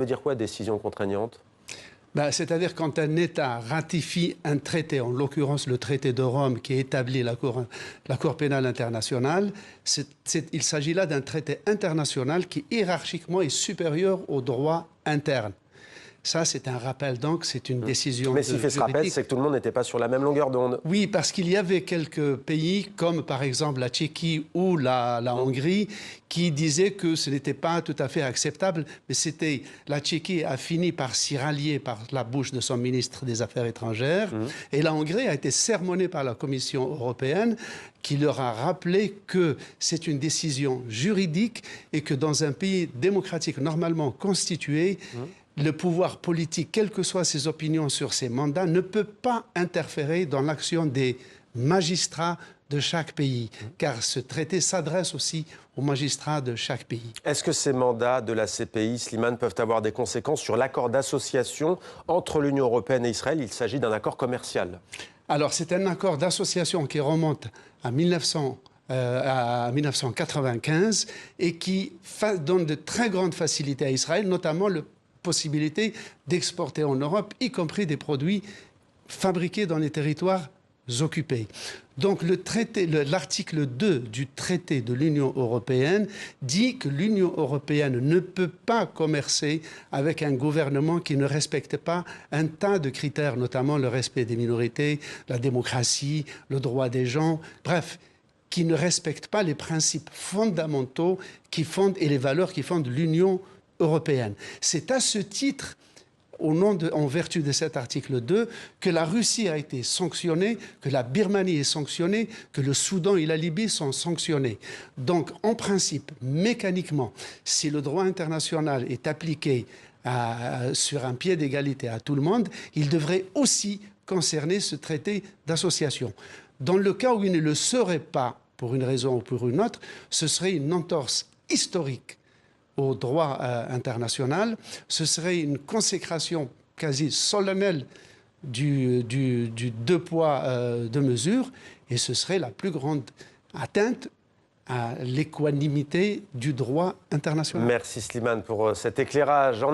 veut dire quoi, décision contraignante? C'est-à-dire quand un État ratifie un traité, en l'occurrence le traité de Rome qui établit la Cour pénale internationale, il s'agit là d'un traité international qui hiérarchiquement est supérieur au droit interne. Ça, c'est un rappel, donc c'est une décision Mais s'il fait ce rappel, c'est que tout le monde n'était pas sur la même longueur d'onde. Oui, parce qu'il y avait quelques pays, comme par exemple la Tchéquie ou la Hongrie, qui disaient que ce n'était pas tout à fait acceptable. Mais la Tchéquie a fini par s'y rallier par la bouche de son ministre des Affaires étrangères. Et la Hongrie a été sermonnée par la Commission européenne, qui leur a rappelé que c'est une décision juridique et que dans un pays démocratique normalement constitué, le pouvoir politique, quelles que soient ses opinions sur ses mandats, ne peut pas interférer dans l'action des magistrats de chaque pays, car ce traité s'adresse aussi aux magistrats de chaque pays. Est-ce que ces mandats de la CPI, Slimane, peuvent avoir des conséquences sur l'accord d'association entre l'Union européenne et Israël? Il s'agit d'un accord commercial. Alors, c'est un accord d'association qui remonte à 1995 et qui donne de très grandes facilités à Israël, notamment la possibilité d'exporter en Europe, y compris des produits fabriqués dans les territoires occupés. Donc l'article 2 du traité de l'Union européenne dit que l'Union européenne ne peut pas commercer avec un gouvernement qui ne respecte pas un tas de critères, notamment le respect des minorités, la démocratie, le droit des gens, bref, qui ne respecte pas les principes fondamentaux et les valeurs qui fondent l'Union européenne. C'est à ce titre, en vertu de cet article 2, que la Russie a été sanctionnée, que la Birmanie est sanctionnée, que le Soudan et la Libye sont sanctionnés. Donc, en principe, mécaniquement, si le droit international est appliqué sur un pied d'égalité à tout le monde, il devrait aussi concerner ce traité d'association. Dans le cas où il ne le serait pas, pour une raison ou pour une autre, ce serait une entorse historique au droit international, ce serait une consécration quasi solennelle du deux poids, deux mesures, et ce serait la plus grande atteinte à l'équanimité du droit international. Merci Slimane pour cet éclairage.